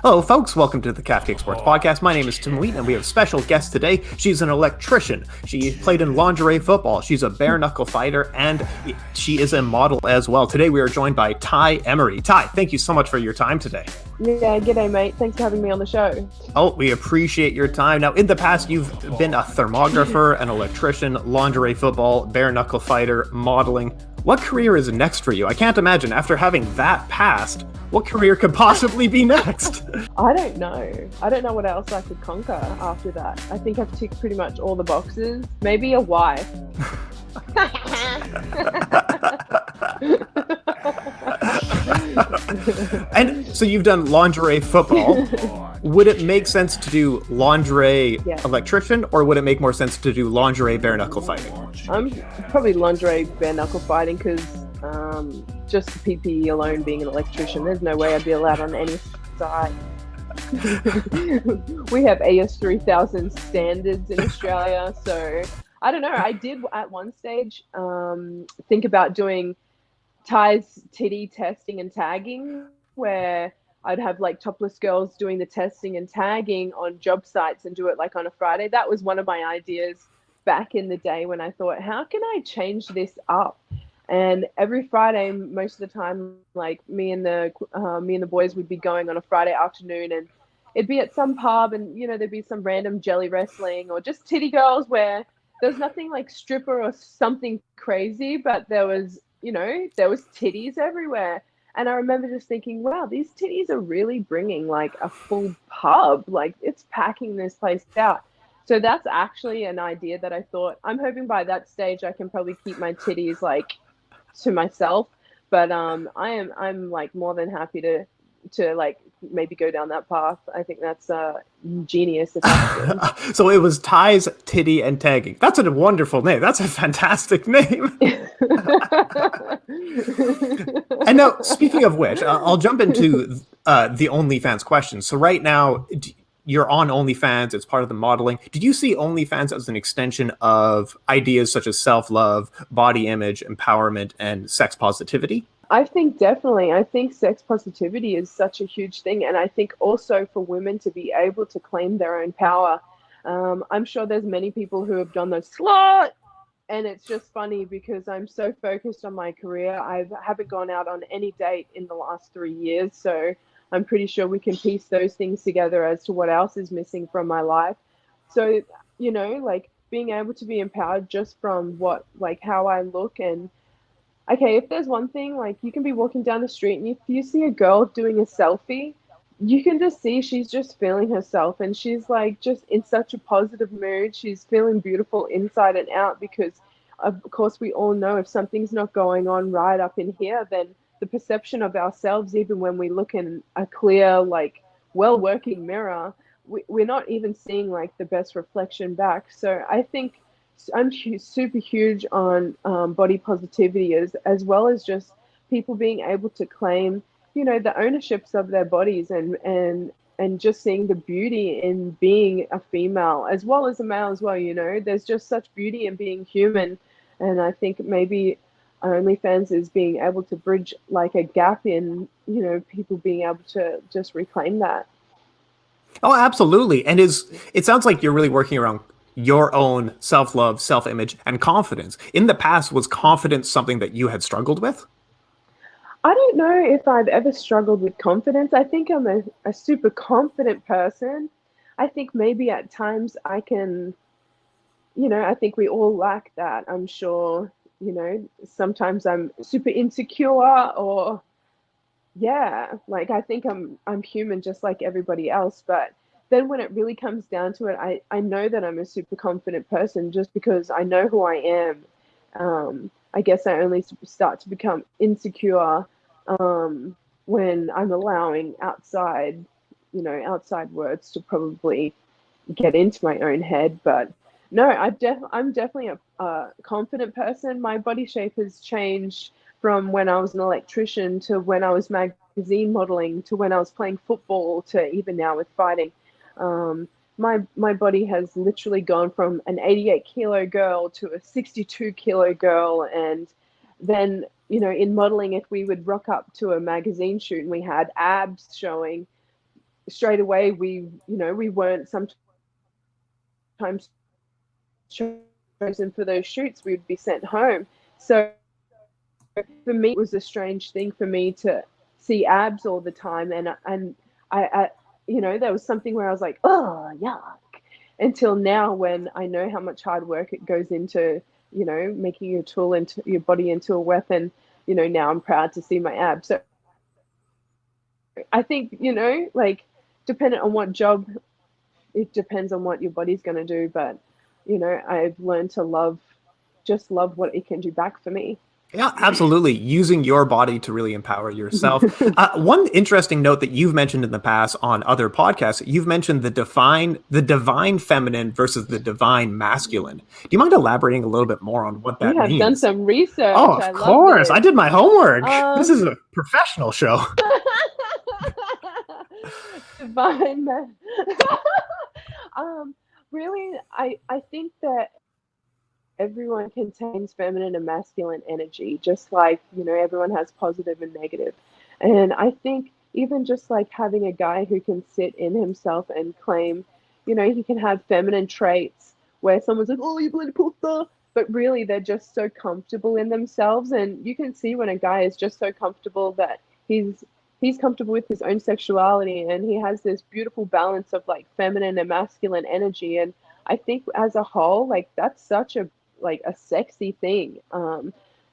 Hello, folks. Welcome to the Calf Kick Sports Podcast. My name is Tim Wheat, and we have a special guest today. She's an electrician. She played in lingerie football. She's a bare knuckle fighter, and she is a model as well. Today, we are joined by Tai Emery. Tai, thank you so much for your time today. Yeah, g'day, mate. Thanks for having me on the show. Oh, we appreciate your time. Now, in the past, you've been a thermographer, an electrician, lingerie football, bare knuckle fighter, modeling. What career is next for you? I can't imagine, after having that past, what career could possibly be next? I don't know. I don't know what else I could conquer after that. I think I've ticked pretty much all the boxes. Maybe a wife. And so you've done lingerie football. Would it make sense to do lingerie electrician, or would it make more sense to do lingerie bare knuckle fighting? I'm probably lingerie bare knuckle fighting because just the PPE alone, being an electrician, there's no way I'd be allowed on any side. We have AS3000 standards in Australia, so I don't know. I did at one stage think about doing Tai's titty testing and tagging, where I'd have like topless girls doing the testing and tagging on job sites and do it like on a Friday. That was one of my ideas back in the day when I thought, how can I change this up? And every Friday, most of the time, like me and the boys would be going on a Friday afternoon, and it'd be at some pub, and there'd be some random jelly wrestling or just titty girls where there's nothing like stripper or something crazy, but there was titties everywhere. And I remember just thinking, wow, these titties are really bringing like a full pub, like it's packing this place out. So that's actually an idea that I thought, I'm hoping by that stage I can probably keep my titties like to myself, but I'm like more than happy to like maybe go down that path. I think that's genius. So it was Tai's Titty and Tagging. That's a wonderful name. That's a fantastic name. And now, speaking of which, I'll jump into the OnlyFans questions. So right now, you're on OnlyFans. It's part of the modeling. Did you see OnlyFans as an extension of ideas such as self-love, body image, empowerment, and sex positivity? I think definitely. I think sex positivity is such a huge thing. And I think also for women to be able to claim their own power. I'm sure there's many people who have done the slut. And it's just funny because I'm so focused on my career. I haven't gone out on any date in the last 3 years. So I'm pretty sure we can piece those things together as to what else is missing from my life. So, like being able to be empowered just from how I look. And okay, if there's one thing, like you can be walking down the street and if you see a girl doing a selfie, you can just see she's just feeling herself, and she's like just in such a positive mood. She's feeling beautiful inside and out, because of course we all know if something's not going on right up in here, then the perception of ourselves, even when we look in a clear, like well-working mirror, we're not even seeing like the best reflection back. So I think I'm super huge on body positivity as well as just people being able to claim, the ownerships of their bodies and just seeing the beauty in being a female as well as a male as well. There's just such beauty in being human. And I think maybe OnlyFans is being able to bridge like a gap in, people being able to just reclaim that. Oh, absolutely. And it sounds like you're really working around your own self-love, self-image, and confidence. In the past, was confidence something that you had struggled with? I don't know if I've ever struggled with confidence. I think I'm a super confident person. I think maybe at times I can, I think we all lack that. I'm sure, sometimes I'm super insecure or, like I think I'm human just like everybody else. But then when it really comes down to it, I know that I'm a super confident person just because I know who I am. I guess I only start to become insecure when I'm allowing outside words to probably get into my own head. But no, I'm definitely a confident person. My body shape has changed from when I was an electrician to when I was magazine modeling to when I was playing football to even now with fighting. My body has literally gone from an 88 kilo girl to a 62 kilo girl, and then, in modeling, if we would rock up to a magazine shoot and we had abs showing, straight away we weren't sometimes chosen for those shoots. We'd be sent home. So for me, it was a strange thing for me to see abs all the time, and I there was something where I was like, oh, yuck. Until now, when I know how much hard work it goes into, making your tool into your body into a weapon, now I'm proud to see my abs. So I think, like, dependent on what job, it depends on what your body's going to do. But, I've learned to love what it can do back for me. Yeah, absolutely. Using your body to really empower yourself. One interesting note that you've mentioned in the past on other podcasts, you've mentioned the divine feminine versus the divine masculine. Do you mind elaborating a little bit more on what that means? You have done some research. Oh, of course. I did my homework. This is a professional show. Divine really, I think that everyone contains feminine and masculine energy, just like, everyone has positive and negative. And I think even just like having a guy who can sit in himself and claim, he can have feminine traits where someone's like, oh, you bloody puta, but really they're just so comfortable in themselves. And you can see when a guy is just so comfortable that he's comfortable with his own sexuality, and he has this beautiful balance of like feminine and masculine energy. And I think as a whole, like, that's such a sexy thing.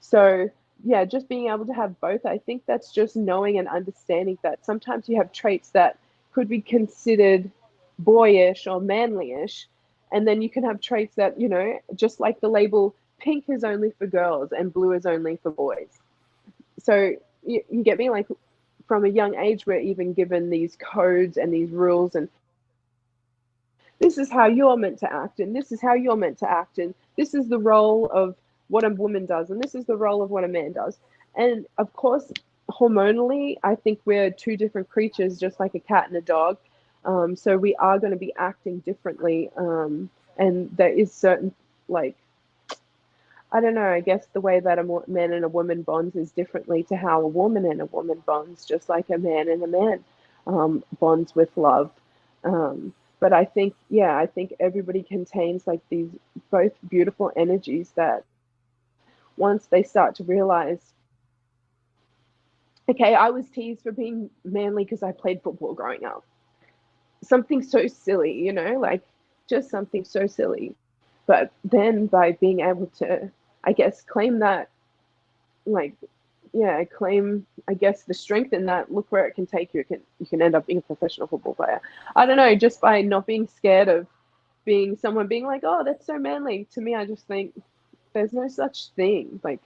So yeah, just being able to have both, I think that's just knowing and understanding that sometimes you have traits that could be considered boyish or manlyish, and then you can have traits that, just like the label pink is only for girls and blue is only for boys. So you get me, like, from a young age we're even given these codes and these rules, and this is how you're meant to act, and this is how you're meant to act, and this is the role of what a woman does, and this is the role of what a man does. And of course, hormonally, I think we're two different creatures, just like a cat and a dog. So we are going to be acting differently. And there is certain, like, I don't know, I guess the way that a man and a woman bonds is differently to how a woman and a woman bonds, just like a man and a man bonds with love. But I think everybody contains like these both beautiful energies that once they start to realize, okay, I was teased for being manly because I played football growing up. Something so silly, like just something so silly. But then by being able to, I guess, claim that, claim, I guess, the strength in that, look where it can take you. You can end up being a professional football player. I don't know, just by not being scared of someone being like, oh, that's so manly. To me, I just think there's no such thing. Like,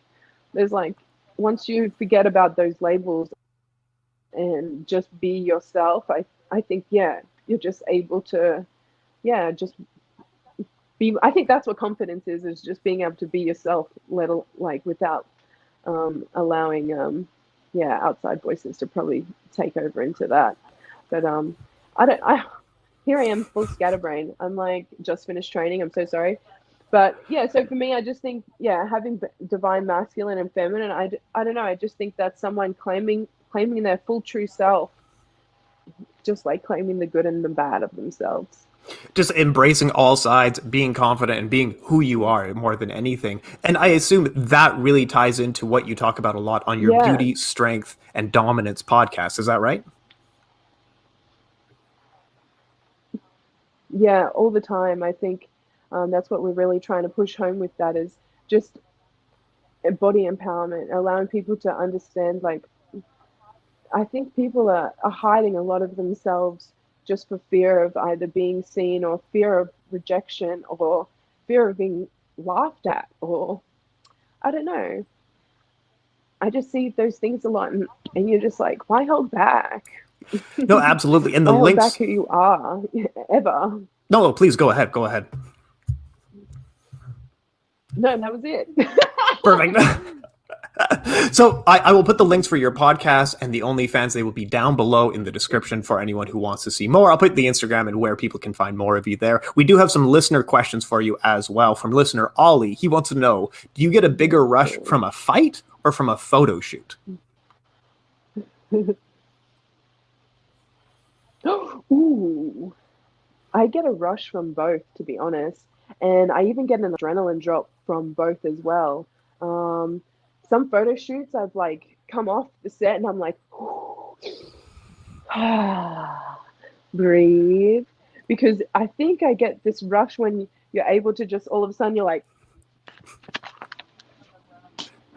there's like, once you forget about those labels and just be yourself, I think, you're just able to, just be. I think that's what confidence is just being able to be yourself, without allowing outside voices to probably take over into that. But here I am, full scatterbrain. I'm like, just finished training, I'm so sorry. But yeah, so for me, I just think, having divine masculine and feminine, I don't know, I just think that's someone claiming their full true self, just like claiming the good and the bad of themselves. Just embracing all sides, being confident, and being who you are more than anything. And I assume that really ties into what you talk about a lot on your Beauty, Strength, and Dominance podcast. Is that right? Yeah, all the time. I think that's what we're really trying to push home with that, is just body empowerment, allowing people to understand, like, I think people are hiding a lot of themselves just for fear of either being seen or fear of rejection or fear of being laughed at, or I don't know. I just see those things a lot, and you're just like, why hold back? No, absolutely. And the why links hold back who you are ever. No, please go ahead. Go ahead. No, that was it. Perfect. So I will put the links for your podcast and the OnlyFans. They will be down below in the description for anyone who wants to see more. I'll put the Instagram and where people can find more of you there. We do have some listener questions for you as well from listener Ollie. He wants to know, do you get a bigger rush from a fight or from a photo shoot? Ooh, I get a rush from both, to be honest, and I even get an adrenaline drop from both as well. Um, some photo shoots I've like come off the set and I'm like, breathe, because I think I get this rush when you're able to just all of a sudden you're like,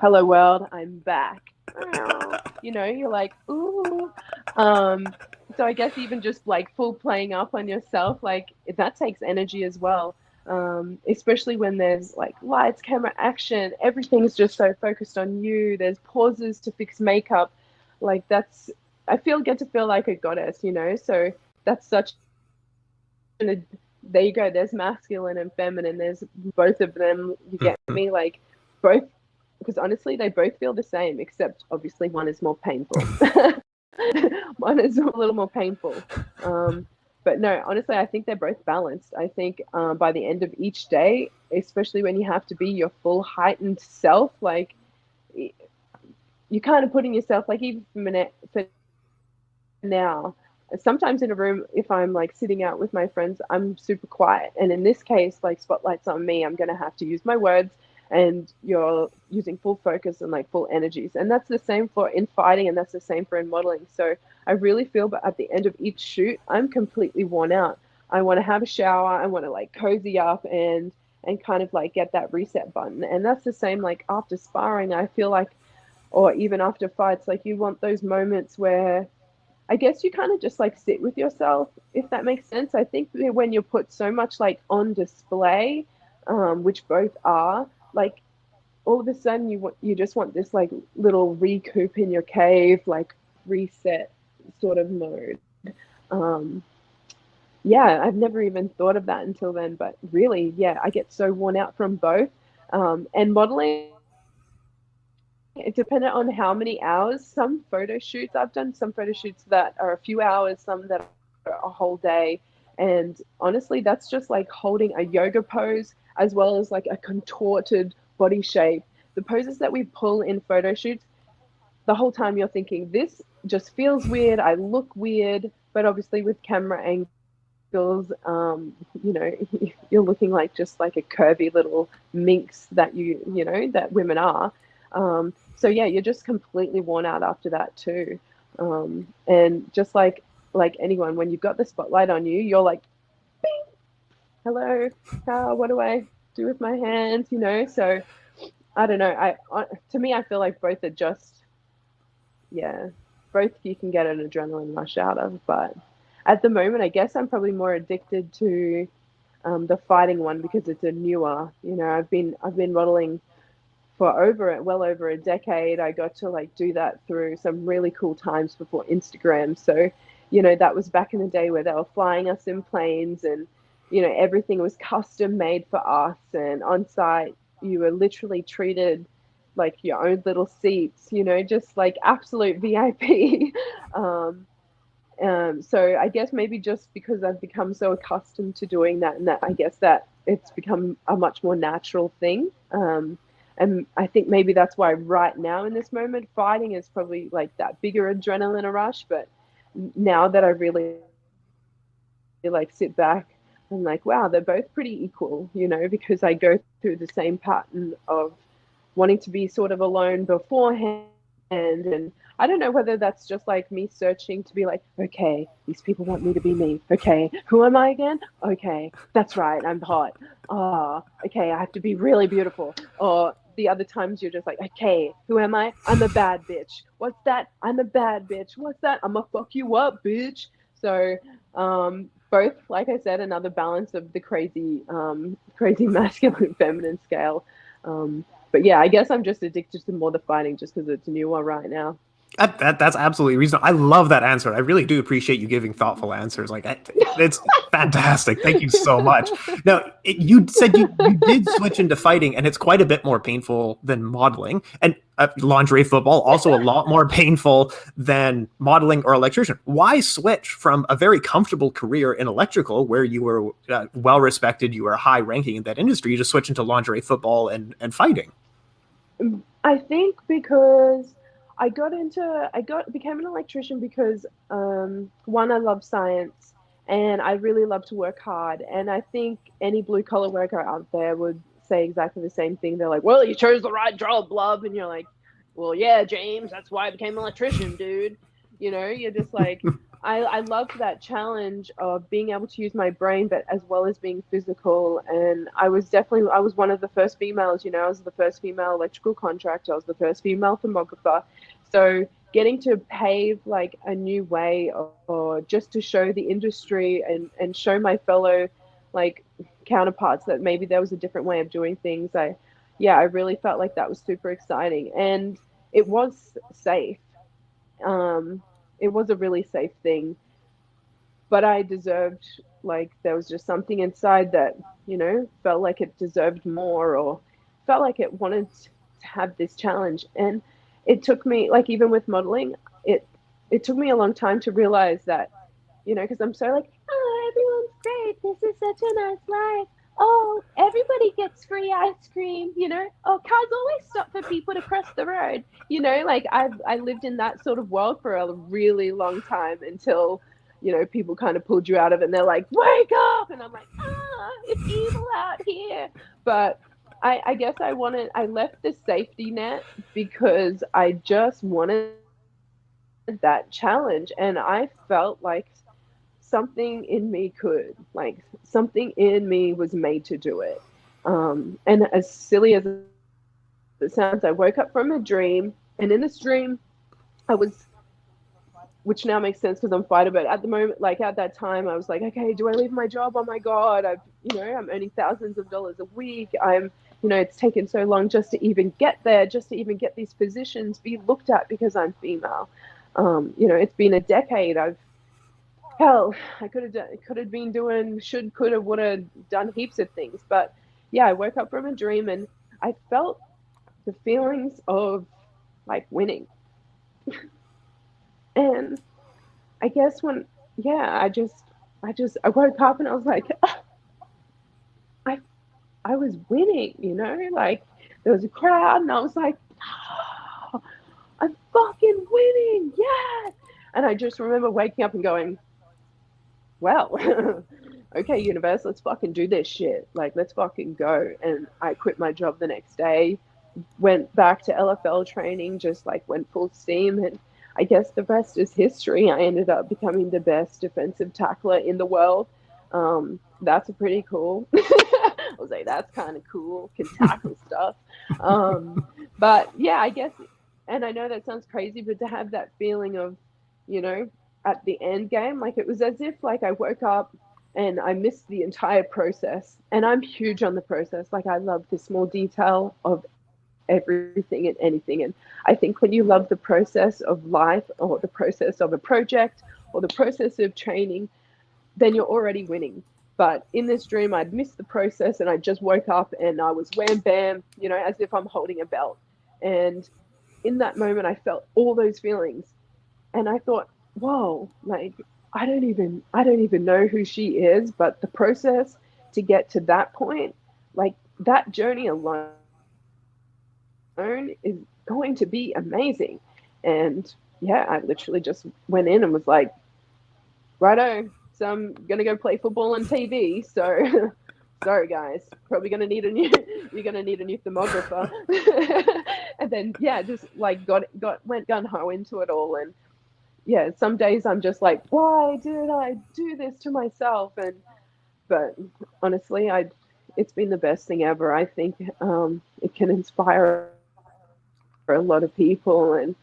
hello world, I'm back. You know, you're like, ooh. So I guess even just like full playing up on yourself, like that takes energy as well. Especially when there's like lights, camera, action, everything's just so focused on you. There's pauses to fix makeup. Like that's, I get to feel like a goddess, you know? So that's such an, there you go. There's masculine and feminine. There's both of them. You get me? Like both, because honestly, they both feel the same, except obviously one is more painful. One is a little more painful. But no, honestly, I think they're both balanced. I think by the end of each day, especially when you have to be your full heightened self, like you're kind of putting yourself, like even for now, sometimes in a room, if I'm like sitting out with my friends, I'm super quiet. And in this case, like spotlight's on me, I'm going to have to use my words, and you're using full focus and like full energies. And that's the same for in fighting, and that's the same for in modeling. So I really feel, but at the end of each shoot, I'm completely worn out. I want to have a shower. I want to like cozy up and kind of like get that reset button. And that's the same like after sparring, I feel like, or even after fights, like you want those moments where I guess you kind of just like sit with yourself, if that makes sense. I think that when you're put so much like on display, which both are, like all of a sudden you just want this like little recoup in your cave, like reset sort of mode. Yeah, I've never even thought of that until then, but really, yeah, I get so worn out from both. And modeling, it depended on how many hours. Some photo shoots, I've done some photo shoots that are a few hours, some that are a whole day. And honestly, that's just like holding a yoga pose as well as like a contorted body shape. The poses that we pull in photo shoots, the whole time you're thinking, this just feels weird. I look weird. But obviously with camera angles, you know, you're looking like just like a curvy little minx that you know, that women are. So yeah, you're just completely worn out after that too. And just like anyone, when you've got the spotlight on you, you're like, bing, hello, what do I do with my hands? You know, so I don't know. To me, I feel like both are just, yeah, both you can get an adrenaline rush out of. But at the moment, I guess I'm probably more addicted to the fighting one because it's a newer. You know, I've been modeling for well over a decade. I got to like do that through some really cool times before Instagram. So, you know, that was back in the day where they were flying us in planes, and, you know, everything was custom made for us, and on site you were literally treated like your own little seats, you know, just like absolute VIP. So I guess maybe just because I've become so accustomed to doing that, and that I guess that it's become a much more natural thing. And I think maybe that's why right now in this moment, fighting is probably like that bigger adrenaline rush. But now that I really like sit back, I'm like, wow, they're both pretty equal, you know, because I go through the same pattern of wanting to be sort of alone beforehand. And I don't know whether that's just like me searching to be like, okay, these people want me to be me. Okay, who am I again? Okay, that's right, I'm hot. Okay, I have to be really beautiful. Or the other times you're just like, okay, who am I? I'm a bad bitch. What's that? I'm a bad bitch. What's that? I'm gonna fuck you up, bitch. So both, like I said, another balance of the crazy masculine feminine scale. But yeah, I guess I'm just addicted to more the fighting just because it's newer right now. That's absolutely reasonable. I love that answer. I really do appreciate you giving thoughtful answers. Like, it's fantastic. Thank you so much. Now, you said you did switch into fighting, and it's quite a bit more painful than modeling. And lingerie football, also a lot more painful than modeling or electrician. Why switch from a very comfortable career in electrical, where you were well respected, you were high ranking in that industry, you just switch into lingerie football and fighting? I think because became an electrician because one, I love science and I really love to work hard. And I think any blue collar worker out there would say exactly the same thing. They're like, well, you chose the right job, love. And you're like, well, yeah, James, that's why I became an electrician, dude. You're just like, I loved that challenge of being able to use my brain, but as well as being physical. And I was one of the first females, I was the first female electrical contractor. I was the first female thermographer. So getting to pave like a new way or just to show the industry and show my fellow like counterparts that maybe there was a different way of doing things. I really felt like that was super exciting. And it was safe. Um, it was a really safe thing, but I deserved, like, there was just something inside that, felt like it deserved more or felt like it wanted to have this challenge. And it took me, like, even with modeling, it took me a long time to realize that, because I'm so like, oh, everyone's great. This is such a nice life. Oh, everybody gets free ice cream, Oh, cars always stop for people to cross the road. Like I lived in that sort of world for a really long time until, people kind of pulled you out of it and they're like, wake up. And I'm like, it's evil out here. But I guess I left the safety net because I just wanted that challenge. And I felt like something in me could, like, something in me was made to do it. And as silly as it sounds, I woke up from a dream, and in this dream, I was, which now makes sense because I'm fighter, but at the moment, like at that time, I was like, okay, do I leave my job? Oh my God, I'm earning thousands of dollars a week. It's taken so long just to even get there, just to even get these positions, be looked at because I'm female. It's been a decade. Hell, I could have been doing, could have, would have done heaps of things. But yeah, I woke up from a dream and I felt the feelings of like winning. And I guess I woke up and I was like, I, I was winning, like there was a crowd and I was like, oh, I'm fucking winning. Yes. And I just remember waking up and going, well, okay, universe, let's fucking do this shit. Like, let's fucking go. And I quit my job the next day, went back to LFL training, just like went full steam. And I guess the rest is history. I ended up becoming the best defensive tackler in the world. That's pretty cool. I was like, that's kind of cool. Can tackle stuff. But yeah, I guess, and I know that sounds crazy, but to have that feeling of, at the end game, like it was as if like I woke up and I missed the entire process. And I'm huge on the process. Like I love the small detail of everything and anything. And I think when you love the process of life or the process of a project or the process of training, then you're already winning. But in this dream, I'd missed the process and I just woke up and I was wham bam, as if I'm holding a belt. And in that moment, I felt all those feelings. And I thought, whoa, like I don't even know who she is, but the process to get to that point, like that journey alone is going to be amazing. And yeah, I literally just went in and was like, righto, so I'm gonna go play football on TV. So sorry guys, probably gonna need a new you're gonna need a new thermographer. And then yeah, just like went gun ho into it all. And yeah, some days I'm just like, why did I do this to myself? But honestly, it's been the best thing ever. I think it can inspire a lot of people, and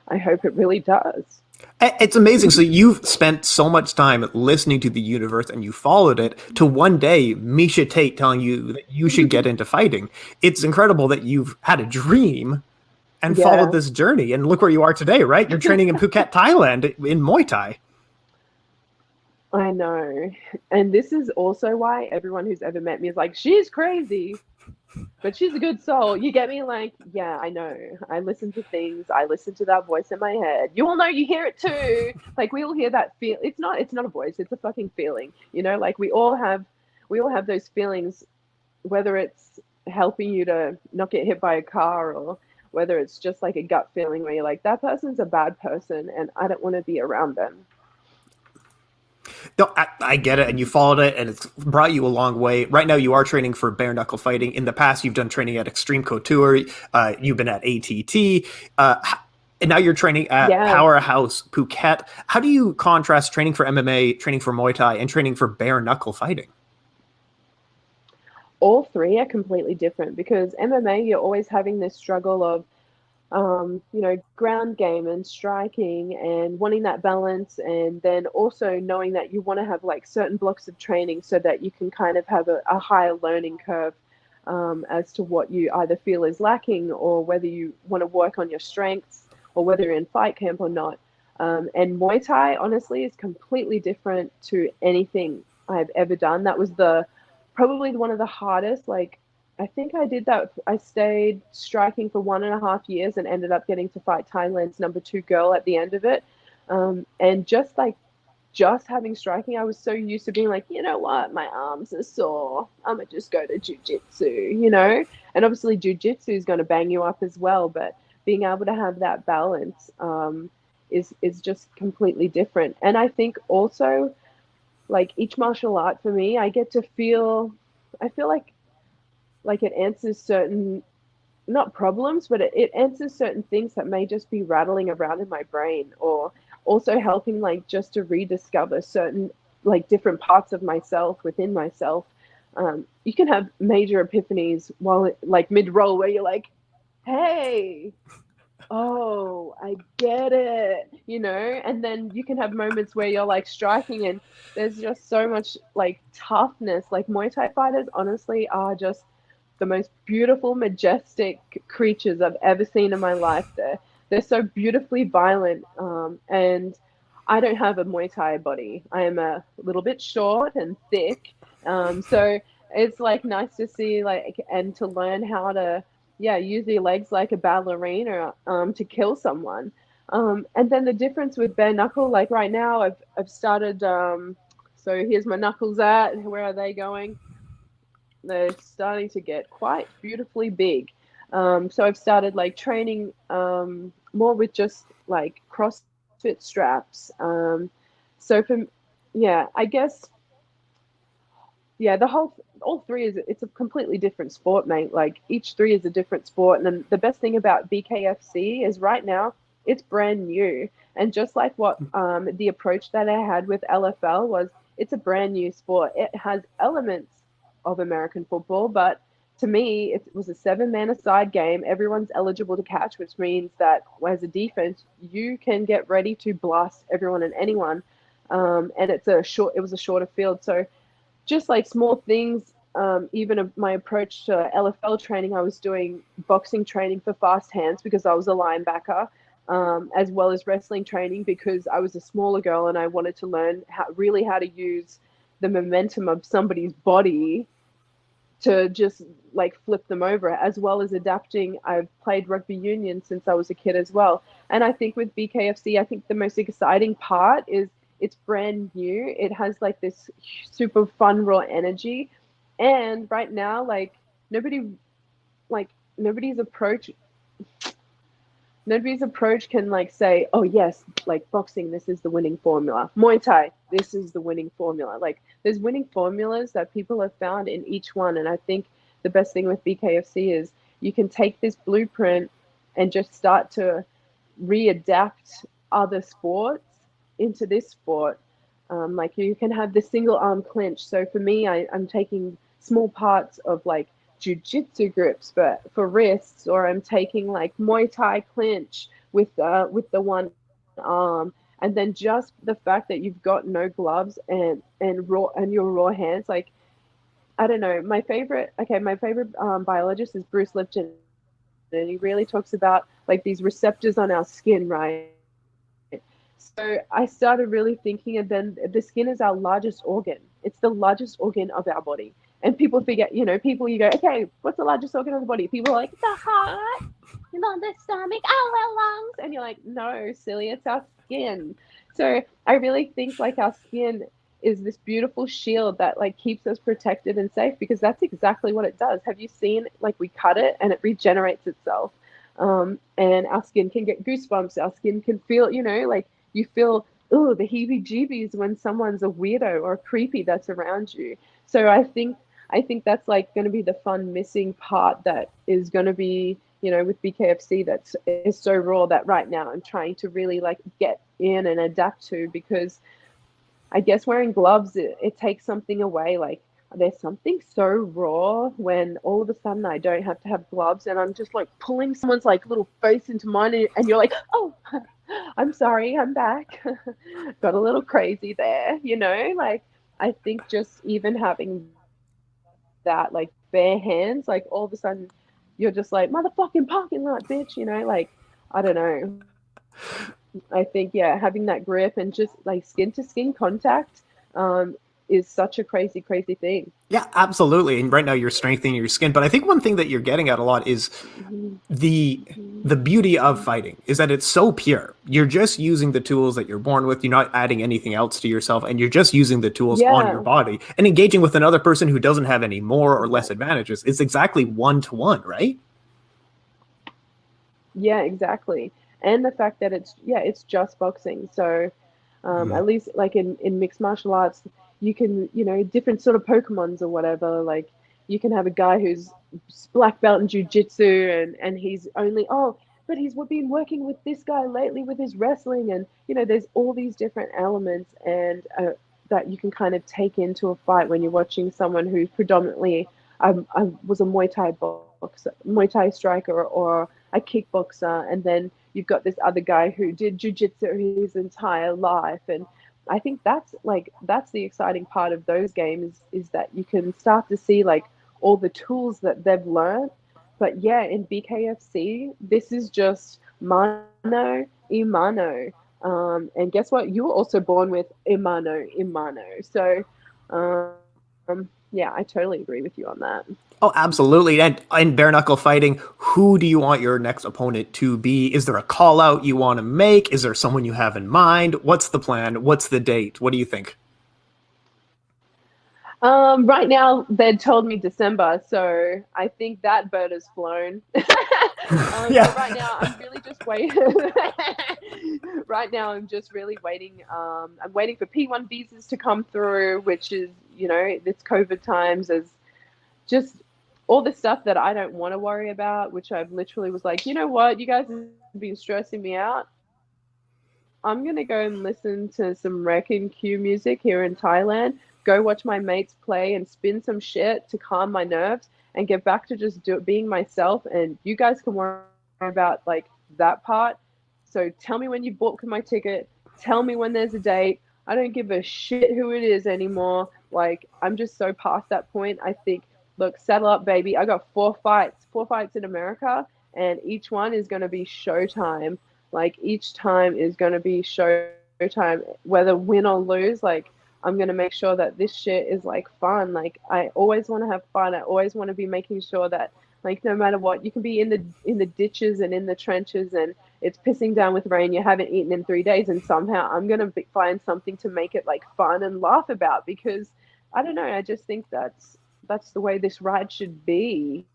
I hope it really does. It's amazing. So you've spent so much time listening to the universe and you followed it to one day Misha Tate telling you that you should get into fighting. It's incredible that you've had a dream and followed Yeah. this journey. And look where you are today, right? You're training in Phuket, Thailand in Muay Thai. I know. And this is also why everyone who's ever met me is like, she's crazy, but she's a good soul. You get me? Like, yeah, I know. I listen to things. I listen to that voice in my head. You all know you hear it too. Like we all hear that feel. It's not a voice. It's a fucking feeling. Like we all have those feelings, whether it's helping you to not get hit by a car or whether it's just like a gut feeling where you're like, that person's a bad person and I don't want to be around them. No, I get it, and you followed it, and it's brought you a long way. Right now, you are training for bare knuckle fighting. In the past, you've done training at Extreme Couture. You've been at ATT, and now you're training at Yeah. Powerhouse Phuket. How do you contrast training for MMA, training for Muay Thai, and training for bare knuckle fighting? All three are completely different because MMA, you're always having this struggle of, ground game and striking and wanting that balance. And then also knowing that you want to have like certain blocks of training so that you can kind of have a higher learning curve as to what you either feel is lacking or whether you want to work on your strengths or whether you're in fight camp or not. And Muay Thai, honestly, is completely different to anything I've ever done. That was probably one of the hardest. Like, I think I did that. I stayed striking for 1.5 years and ended up getting to fight Thailand's #2 girl at the end of it. And just having striking, I was so used to being like, you know what, my arms are sore. I'm gonna just go to jujitsu. And obviously jujitsu is going to bang you up as well. But being able to have that balance is just completely different. And I think also, like each martial art for me, I feel like it answers certain, not problems, but it answers certain things that may just be rattling around in my brain, or also helping like just to rediscover certain like different parts of myself within myself. You can have major epiphanies while like mid-roll where you're like, hey, oh, I get it, and then you can have moments where you're like striking and there's just so much like toughness. Like Muay Thai fighters honestly are just the most beautiful, majestic creatures I've ever seen in my life. They're so beautifully violent, and I don't have a Muay Thai body. I am a little bit short and thick, so it's like nice to see like and to learn how to use your legs like a ballerina to kill someone. And then the difference with bare knuckle, like right now, I've started. So here's my knuckles at. Where are they going? They're starting to get quite beautifully big. So I've started like training more with just like CrossFit straps. So I guess, all three it's a completely different sport, mate. Like each three is a different sport. And then the best thing about BKFC is right now it's brand new. And just like what the approach that I had with LFL was, it's a brand new sport. It has elements of American football, but to me, it was a 7-man-a-side game. Everyone's eligible to catch, which means that as a defense, you can get ready to blast everyone and anyone. And it was a shorter field. So just like small things, even my approach to LFL training, I was doing boxing training for fast hands because I was a linebacker, as well as wrestling training because I was a smaller girl and I wanted to learn how to use the momentum of somebody's body to just like flip them over, as well as adapting. I've played rugby union since I was a kid as well. And I think with BKFC, I think the most exciting part is it's brand new. It has like this super fun, raw energy. And right now, like nobody's approach can like say, oh yes, like boxing, this is the winning formula. Muay Thai, this is the winning formula. Like there's winning formulas that people have found in each one. And I think the best thing with BKFC is you can take this blueprint and just start to readapt other sports into this sport. Like you can have the single arm clinch. So for me, I'm taking small parts of like jiu-jitsu grips but for wrists, or I'm taking like Muay Thai clinch with the one arm. And then just the fact that you've got no gloves and your raw hands, like I don't know, my favorite biologist is Bruce Lipton, and he really talks about like these receptors on our skin, right? So I started really thinking, and then the skin is our largest organ. It's the largest organ of our body. And people forget, you go, okay, what's the largest organ of the body? People are like, the heart, the stomach, our lungs. And you're like, no, silly, it's our skin. So I really think like our skin is this beautiful shield that like keeps us protected and safe, because that's exactly what it does. Have you seen like we cut it and it regenerates itself? And our skin can get goosebumps. Our skin can feel, like you feel, oh, the heebie-jeebies when someone's a weirdo or creepy that's around you. So I think that's like going to be the fun missing part that is going to be, with BKFC that is so raw that right now I'm trying to really like get in and adapt to, because I guess wearing gloves, it takes something away. Like there's something so raw when all of a sudden I don't have to have gloves and I'm just like pulling someone's like little face into mine, and you're like, oh, I'm sorry, I'm back. Got a little crazy there, like I think just even having that like bare hands, like all of a sudden you're just like motherfucking parking lot, bitch, like I don't know. I think, yeah, having that grip and just like skin to skin contact is such a crazy, crazy thing. Yeah, absolutely. And right now you're strengthening your skin, but I think one thing that you're getting at a lot is Mhm. the the beauty of fighting is that it's so pure. You're just using the tools that you're born with. You're not adding anything else to yourself, and you're just using the tools on your Yeah, body and engaging with another person who doesn't have any more or less exactly. advantages. It's exactly one to one, right? Yeah, exactly. And the fact that it's just boxing. So Mm. at least like in mixed martial arts, you can, different sort of Pokemons or whatever. Like you can have a guy who's black belt in jujitsu, and he's only, but he's been working with this guy lately with his wrestling, and there's all these different elements, and that you can kind of take into a fight when you're watching someone who's predominantly I was a Muay Thai striker, or a kickboxer, and then you've got this other guy who did jujitsu his entire life. And I think that's the exciting part of those games, is that you can start to see like all the tools that they've learned. But yeah, in BKFC, this is just mano y mano. And guess what? You were also born with imano imano. So yeah, I totally agree with you on that. Oh, absolutely. And in bare knuckle fighting, who do you want your next opponent to be? Is there a call out you want to make? Is there someone you have in mind? What's the plan? What's the date? What do you think? Right now they told me December, so I think that bird has flown. So right Yeah. now I'm really just waiting. Right now I'm just really waiting. I'm waiting for P1 visas to come through, which is, it's COVID times, as just all the stuff that I don't want to worry about, which I've literally was like, you know what, you guys have been stressing me out. I'm gonna go and listen to some Wrecking Q music here in Thailand, go watch my mates play and spin some shit to calm my nerves, and get back to just being myself. And you guys can worry about like that part. So tell me when you book my ticket. Tell me when there's a date. I don't give a shit who it is anymore. Like I'm just so past that point. I think, look, saddle up, baby. I got four fights in America, and each one is gonna be showtime. Like each time is going to be showtime, whether win or lose. Like I'm going to make sure that this shit is like fun. Like I always want to have fun. I always want to be making sure that like no matter what, you can be in the ditches and in the trenches, and it's pissing down with rain. You haven't eaten in 3 days, and somehow I'm going to find something to make it like fun and laugh about, because I don't know. I just think that's the way this ride should be.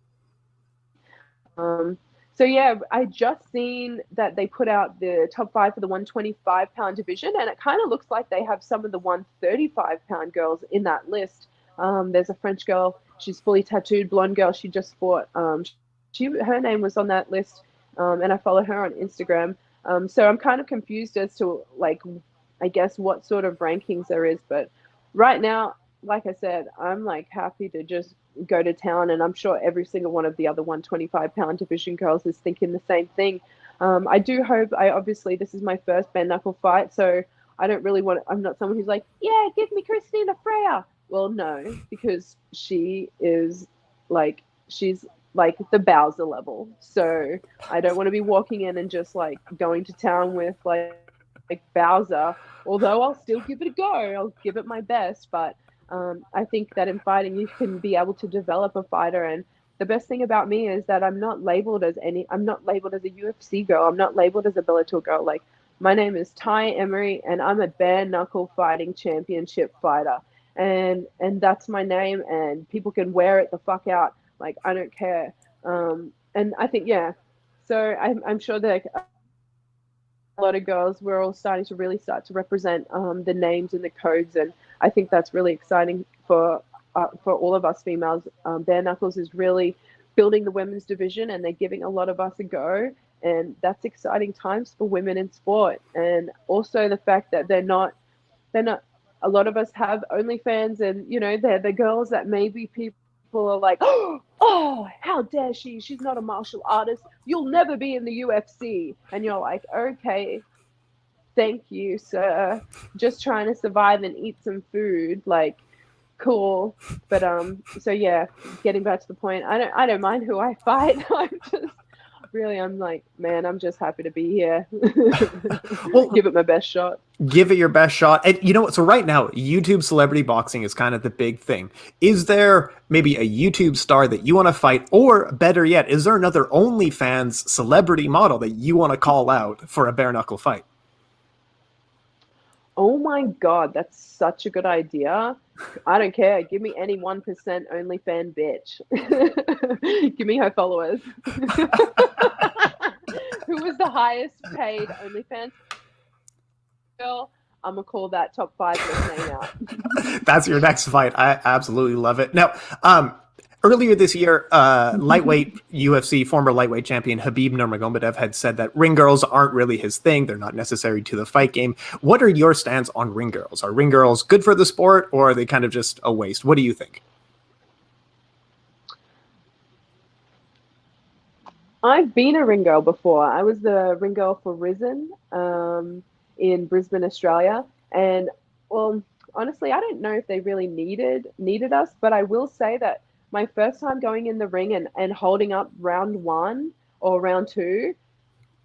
So yeah, I just seen that they put out the top five for the 125-pound division, and it kind of looks like they have some of the 135-pound girls in that list. There's a French girl; she's fully tattooed, blonde girl. She just fought. Her name was on that list, and I follow her on Instagram. So I'm kind of confused as to like, I guess what sort of rankings there is, but right now, like I said, I'm like happy to just go to town, and I'm sure every single one of the other 125-pound division girls is thinking the same thing. I do hope. I obviously this is my first bare knuckle fight, so I don't really want. I'm not someone who's like, yeah, give me Christina Freya. Well, no, because she's like the Bowser level. So I don't want to be walking in and just like going to town with like Bowser. Although I'll still give it a go, I'll give it my best, but I think that in fighting, you can be able to develop a fighter. And the best thing about me is that I'm not labeled as a UFC girl. I'm not labeled as a Bellator girl. Like, my name is Tai Emery, and I'm a bare knuckle fighting championship fighter. And that's my name, and people can wear it the fuck out. Like, I don't care. And I think, yeah, So I'm sure that a lot of girls, we're all starting to really start to represent the names and the codes, and I think that's really exciting for all of us females. Bare Knuckles is really building the women's division, and they're giving a lot of us a go, and that's exciting times for women in sport. And also the fact that they're not. A lot of us have OnlyFans, and they're the girls that maybe people are like, oh, how dare she? She's not a martial artist. You'll never be in the UFC. And you're like, okay, thank you, sir. Just trying to survive and eat some food. Like, cool. But so yeah, getting back to the point, I don't mind who I fight. I'm like, man, I'm just happy to be here. Well, Give it my best shot. give it your best shot. And you know what? So right now, YouTube celebrity boxing is kind of the big thing. Is there maybe a YouTube star that you want to fight, or better yet, is there another OnlyFans celebrity model that you want to call out for a bare knuckle fight? Oh my God, that's such a good idea. I don't care. Give me any 1% OnlyFan bitch. Give me her followers. Who was the highest paid OnlyFans girl? I'm gonna call that top 5 name out. That's your next fight. I absolutely love it. Now, earlier this year, lightweight UFC former lightweight champion Khabib Nurmagomedov had said that ring girls aren't really his thing. They're not necessary to the fight game. What are your stance on ring girls? Are ring girls good for the sport, or are they kind of just a waste? What do you think? I've been a ring girl before. I was the ring girl for Risen in Brisbane, Australia. And well, honestly, I don't know if they really needed us, but I will say that my first time going in the ring and holding up round one or round two,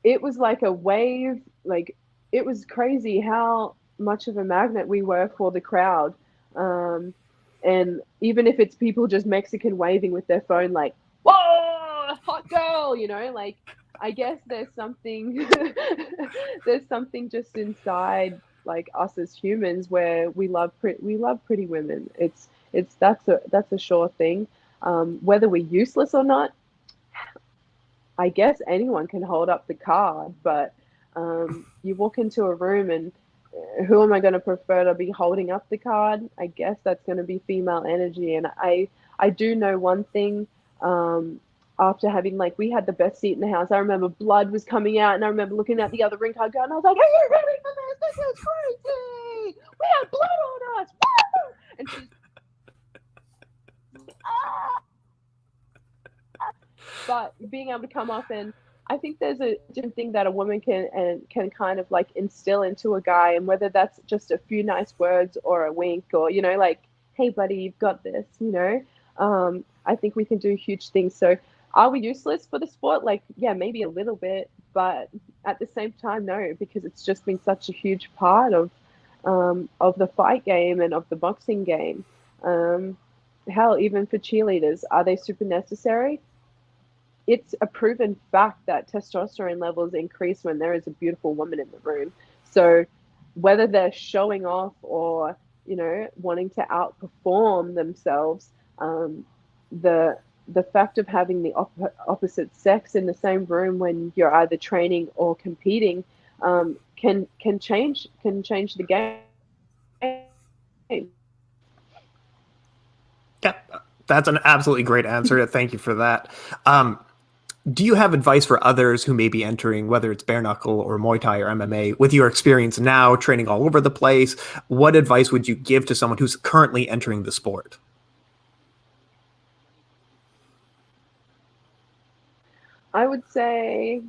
it was like a wave. Like, it was crazy how much of a magnet we were for the crowd. Um, and even if it's people just Mexican waving with their phone, like, whoa, hot girl, like, I guess there's something, there's something just inside like us as humans where we love pretty women. It's that's a sure thing. Whether we're useless or not, I guess anyone can hold up the card, but you walk into a room and who am I going to prefer to be holding up the card? I guess that's going to be female energy. And I do know one thing. After having, like, we had the best seat in the house. I remember blood was coming out, and I remember looking at the other ring card girl, and I was like, "Are you ready for this? This is crazy. We have blood on us." Woo! And she's ah! But being able to come up, and I think there's a different thing that a woman can kind of like instill into a guy, and whether that's just a few nice words or a wink or like, hey buddy, you've got this. I think we can do huge things. So are we useless for the sport? Like, yeah, maybe a little bit, but at the same time, no, because it's just been such a huge part of the fight game and of the boxing game. Hell, even for cheerleaders, are they super necessary? It's a proven fact that testosterone levels increase when there is a beautiful woman in the room. So whether they're showing off or, wanting to outperform themselves, the fact of having the opposite sex in the same room when you're either training or competing can change the game. Yeah, that's an absolutely great answer. Thank you for that. Do you have advice for others who may be entering, whether it's bare knuckle or Muay Thai or MMA, with your experience now training all over the place? What advice would you give to someone who's currently entering the sport? I would say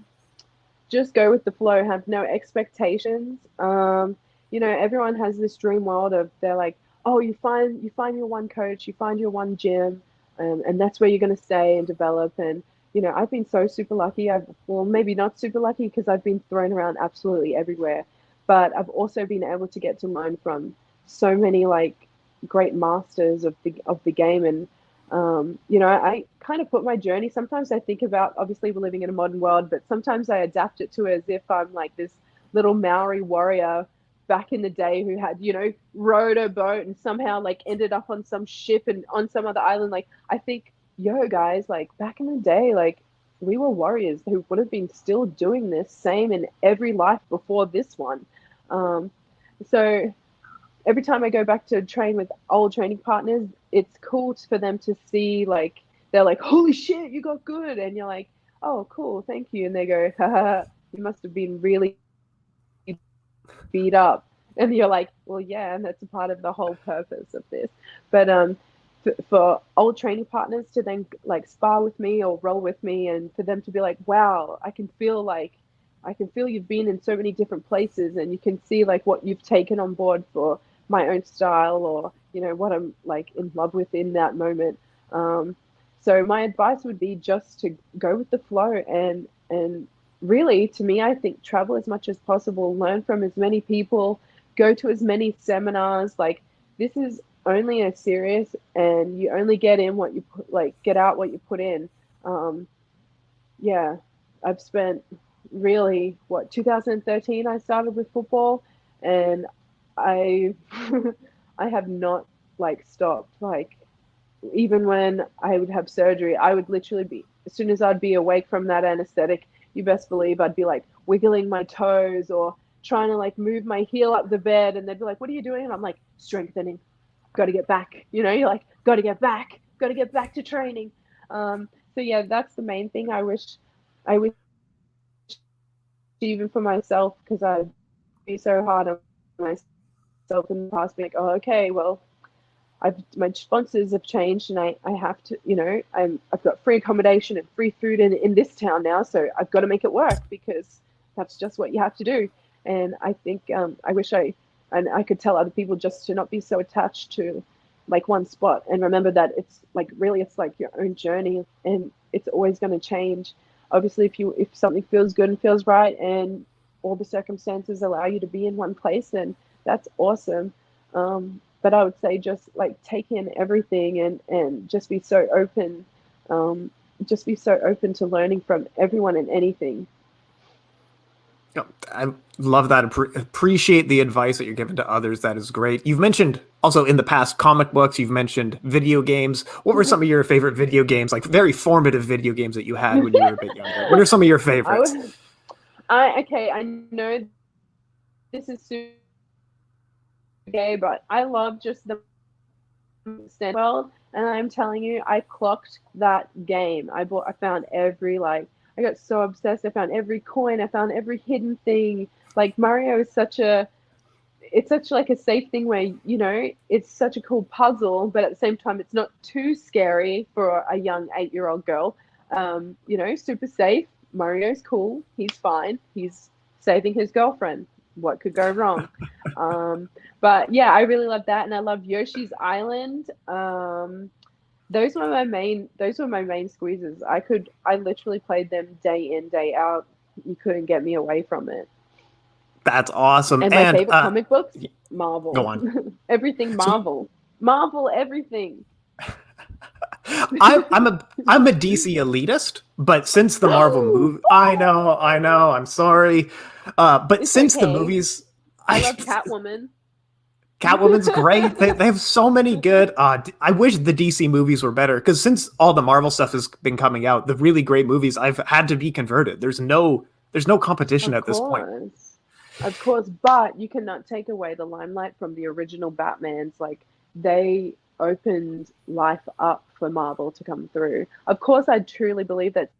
just go with the flow, have no expectations. Everyone has this dream world of, they're like, oh, you find your one coach, you find your one gym, and that's where you're going to stay and develop. And I've been so super lucky. Well, maybe not super lucky because I've been thrown around absolutely everywhere, but I've also been able to get to learn from so many like great masters of the game. And I kind of put my journey. Sometimes I think about, obviously we're living in a modern world, but sometimes I adapt it to as if I'm like this little Maori warrior back in the day who had, rowed a boat and somehow like ended up on some ship and on some other island. Like, I think, yo guys, like back in the day, like we were warriors who would have been still doing this same in every life before this one. Um, so every time I go back to train with old training partners, it's cool for them to see, like, they're like, holy shit, you got good. And you're like, oh, cool, thank you. And they go, haha, you must have been really beat up. And you're like, well, yeah, and that's a part of the whole purpose of this. But for old training partners to then like spar with me or roll with me, and for them to be like, wow, I can feel you've been in so many different places, and you can see like what you've taken on board for my own style, or you know what I'm like in love with in that moment. So my advice would be just to go with the flow, and really, to me, I think travel as much as possible, learn from as many people, go to as many seminars. Like, this is only a serious, and you only get in what you put, like get out what you put in. Um, yeah, I've spent really, what, 2013 I started with football, and I I have not like stopped. Like, even when I would have surgery, I would literally be, as soon as I'd be awake from that anesthetic, you best believe I'd be like wiggling my toes or trying to like move my heel up the bed, and they'd be like, what are you doing? And I'm like, strengthening, got to get back. You know, you're like, got to get back to training. So yeah, that's the main thing. I wish even for myself, because I'd be so hard on myself in the past, being like, oh, okay, well, my sponsors have changed, and I have to, you know, I've got free accommodation and free food in this town now, so I've got to make it work, because that's just what you have to do. And I think I wish I could tell other people just to not be so attached to like one spot, and remember that it's like, really, it's like your own journey, and it's always going to change. Obviously, if something feels good and feels right, and all the circumstances allow you to be in one place, then that's awesome. But I would say just like take in everything, and just be so open, um, just be so open to learning from everyone and anything. I love that. Appreciate the advice that you're giving to others. That is great. You've mentioned also in the past comic books. You've mentioned video games. What were some of your favorite video games, like very formative video games that you had when you were a bit younger? What are some of your I favorites? would, I okay, I know this is super gay, but I love just the stand world, and I'm telling you, I clocked that game. I found every, like, I got so obsessed. I found every coin. I found every hidden thing. Like, Mario is such a, it's such like a safe thing where, you know, it's such a cool puzzle, but at the same time, it's not too scary for a young 8-year-old girl. You know, super safe. Mario's cool. He's fine. He's saving his girlfriend. What could go wrong? Um, but yeah, I really love that, and I love Yoshi's Island. Those were my main squeezes. I literally played them day in, day out. You couldn't get me away from it. That's awesome. And my And favorite comic books, go Marvel. on. Everything So Marvel. Marvel everything. I'm a DC elitist, but since the Marvel movie, I know, I'm sorry, but It's since the okay. movies, I I love Catwoman. Catwoman's great. They have so many good. I wish the DC movies were better, because since all the Marvel stuff has been coming out, the really great movies, I've had to be converted. There's no competition Of at this point. course. Of course, but you cannot take away the limelight from the original Batmans. Like, they opened life up for Marvel to come through. Of course, I truly believe that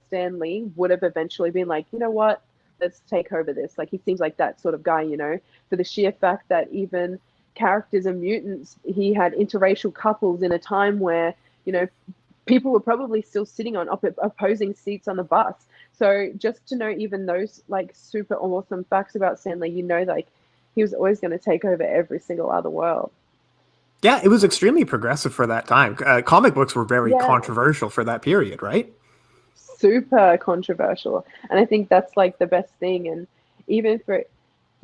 Stan Lee would have eventually been like, you know what, let's take over this. Like, he seems like that sort of guy, you know, for the sheer fact that even characters and mutants, he had interracial couples in a time where, you know, people were probably still sitting on opposing seats on the bus. So just to know even those like super awesome facts about Stanley, you know, like, he was always going to take over every single other world. Yeah, it was extremely progressive for that time. Comic books were very Yeah, controversial for that period, right? super controversial. And I think that's like the best thing. And even for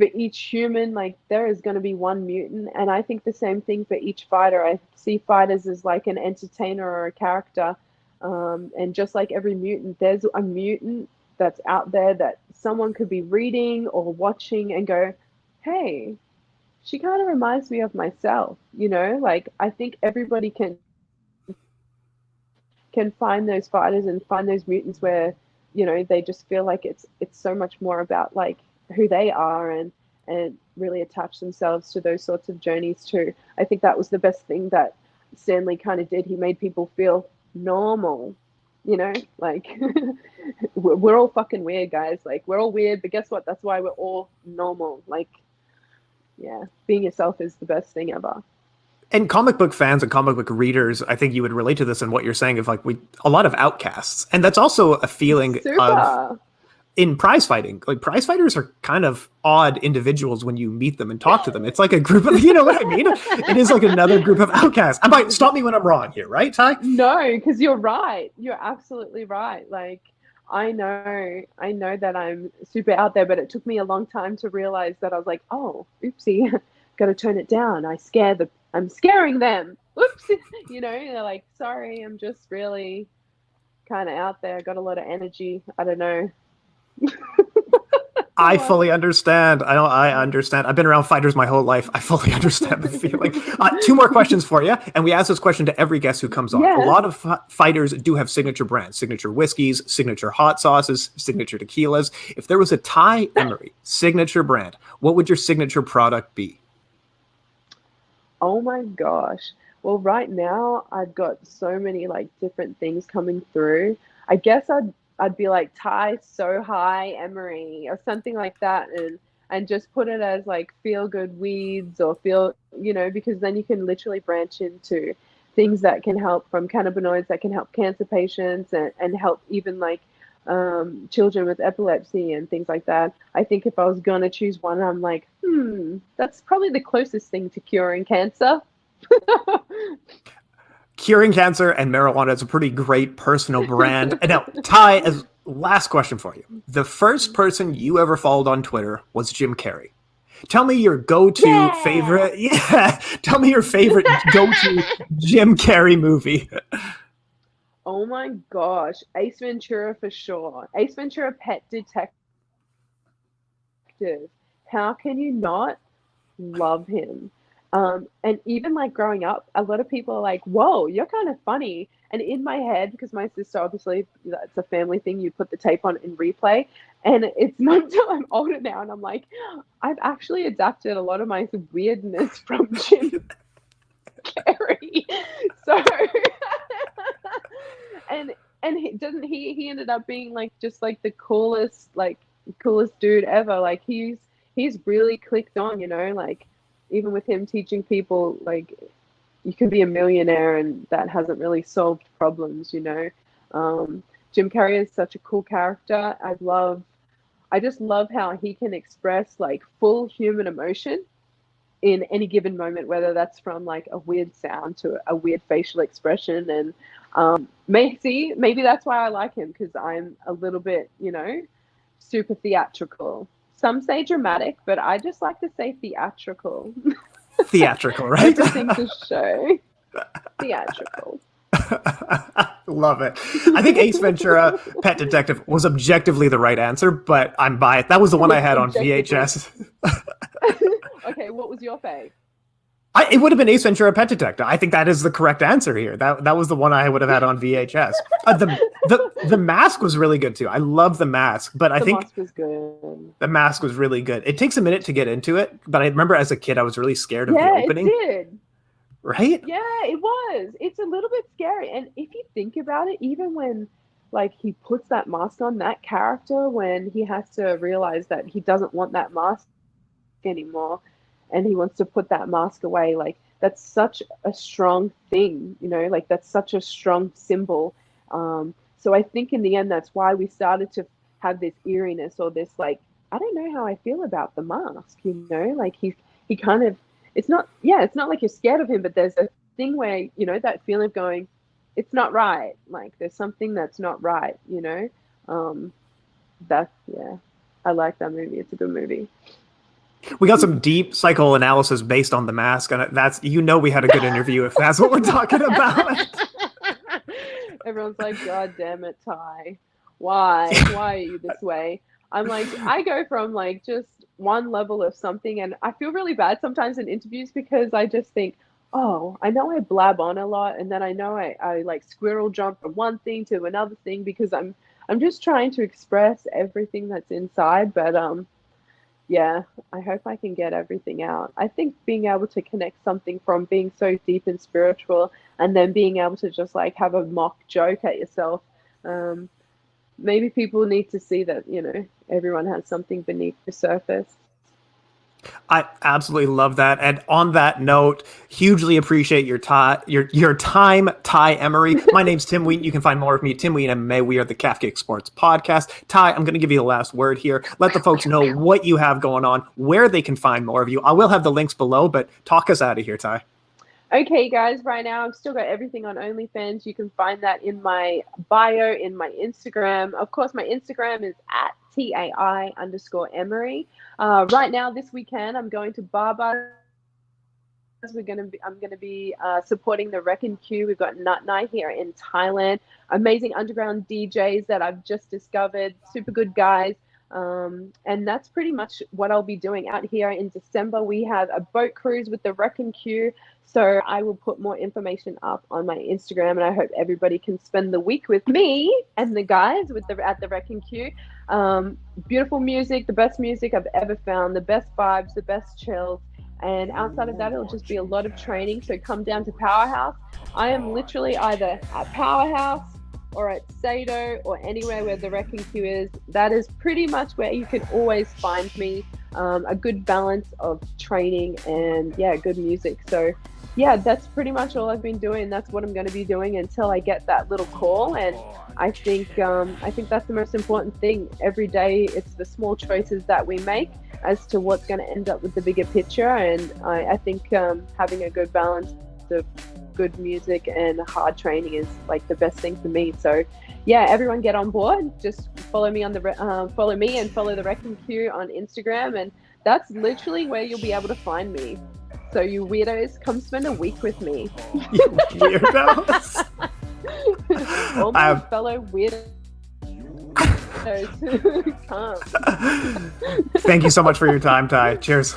each human, like, there is going to be one mutant. And I think the same thing for each fighter. I see fighters as like an entertainer or a character. And just like every mutant, there's a mutant that's out there that someone could be reading or watching and go, hey, she kind of reminds me of myself, you know? Like, I think everybody can find those fighters and find those mutants where, you know, they just feel like it's so much more about like who they are, and really attach themselves to those sorts of journeys too. I think that was the best thing that Stanley kind of did. He made people feel normal, you know, like we're all fucking weird, guys. Like, we're all weird, but guess what? That's why we're all normal. Like, yeah, being yourself is the best thing ever. And comic book fans and comic book readers, I think you would relate to this in what you're saying of like a lot of outcasts. And that's also a feeling of in prize fighting. Like, prize fighters are kind of odd individuals when you meet them and talk to them. It's like a group of, you know what I mean? It is like another group of outcasts. I might stop me when I'm wrong here, right, Ty? No, because you're right. You're absolutely right. Like, I know that I'm super out there, but it took me a long time to realize that I was like, oh, oopsie, got to tone it down. I'm scaring them. Oops, you know, they're like, sorry, I'm just really kind of out there. Got a lot of energy. I don't know. I fully understand. I understand. I've been around fighters my whole life. I fully understand the feeling. 2 more questions for you. And we ask this question to every guest who comes on. Yeah. A lot of fighters do have signature brands, signature whiskeys, signature hot sauces, signature tequilas. If there was a Tai Emery signature brand, what would your signature product be? Oh my gosh. Well, right now I've got so many like different things coming through. I guess I'd be like Tai So High Emery or something like that, and just put it as like feel good weeds or feel, you know, because then you can literally branch into things that can help, from cannabinoids that can help cancer patients and help even like children with epilepsy and things like that. I think if I was gonna choose one, I'm like, that's probably the closest thing to curing cancer. Curing cancer and marijuana is a pretty great personal brand. And now, Ty, as last question for you. The first person you ever followed on Twitter was Jim Carrey. Tell me your go-to favorite. Yeah. Tell me your favorite go-to Jim Carrey movie. Oh my gosh. Ace Ventura for sure. Ace Ventura, Pet Detective. How can you not love him? And even like growing up, a lot of people are like, whoa, you're kind of funny. And in my head, because my sister, obviously, it's a family thing, you put the tape on in replay. And it's not until I'm older now and I'm like, I've actually adapted a lot of my weirdness from Jim Carrey. So, and he ended up being like just like the coolest dude ever. Like he's really clicked on, you know, like even with him teaching people like you can be a millionaire and that hasn't really solved problems, you know. Jim Carrey is such a cool character. I just love how he can express like full human emotion in any given moment, whether that's from like a weird sound to a weird facial expression. And maybe that's why I like him, because I'm a little bit, you know, super theatrical. Some say dramatic, but I just like to say theatrical. Theatrical, right? Everything's a show. Theatrical. Love it. I think Ace Ventura, Pet Detective was objectively the right answer, but I'm biased. That was the one I had on VHS. Okay, what was your fave? It would have been Ace Ventura, Pet Detective. I think that is the correct answer here. That was the one I would have had on VHS. The Mask was really good too. I love The Mask, but I think Mask was good. The Mask was really good. It takes a minute to get into it, but I remember as a kid I was really scared of the opening. Yeah, it did. Right? Yeah, it was. It's a little bit scary. And if you think about it, even when like he puts that mask on, that character, when he has to realize that he doesn't want that mask anymore and he wants to put that mask away, like that's such a strong thing, you know, like that's such a strong symbol. So I think in the end, that's why we started to have this eeriness or this, like, I don't know how I feel about the mask, you know, like he kind of, it's not like you're scared of him, but there's a thing where, you know, that feeling of going, it's not right. Like there's something that's not right, you know? I like that movie. It's a good movie. We got some deep psychoanalysis based on The Mask, and that's, you know, we had a good interview if that's what we're talking about. Everyone's like, God damn it, Ty. Why are you this way? I'm like, I go from like just one level of something, and I feel really bad sometimes in interviews because I just think, oh, I know I blab on a lot, and then I know I like squirrel jump from one thing to another thing because I'm just trying to express everything that's inside. But yeah, I hope I can get everything out. I think being able to connect something from being so deep and spiritual, and then being able to just like have a mock joke at yourself. Um, Maybe people need to see that, everyone has something beneath the surface. I absolutely love that. And on that note, hugely appreciate your time, your time, Ty Emery. My name's Tim Wheaton. You can find more of me at Tim Wheaton MMA. We are the Calf Kick Sports Podcast. Ty, I'm going to give you the last word here. Let the folks know what you have going on, where they can find more of you. I will have the links below, but talk us out of here, Ty. Okay, guys, right now I've still got everything on OnlyFans. You can find that in my bio, in my Instagram. Of course, my Instagram is at TAI_Emery. Right now, this weekend, I'm going to Barbara. I'm gonna be supporting the Wrecking Q. We've got Nut Night here in Thailand. Amazing underground DJs that I've just discovered. Super good guys. And that's pretty much what I'll be doing out here in December. We have a boat cruise with the Wrecking Q. So I will put more information up on my Instagram, and I hope everybody can spend the week with me and the guys at the Wrecking Q. Beautiful music, the best music I've ever found, the best vibes, the best chills. And outside of that, it'll just be a lot of training. So come down to Powerhouse. I am literally either at Powerhouse or at Sado or anywhere where the Wrecking Q is. That is pretty much where you can always find me. A good balance of training and good music. So yeah, that's pretty much all I've been doing. That's what I'm going to be doing until I get that little call. And I think that's the most important thing. Every day, it's the small choices that we make as to what's going to end up with the bigger picture. And I think having a good balance of good music and hard training is like the best thing for me. So yeah, everyone get on board. Just follow me follow me and follow the Wrecking Q on Instagram, and that's literally where you'll be able to find me. So you weirdos, come spend a week with me. You weirdos. All my fellow weirdos. Come. Thank you so much for your time, Ty. Cheers.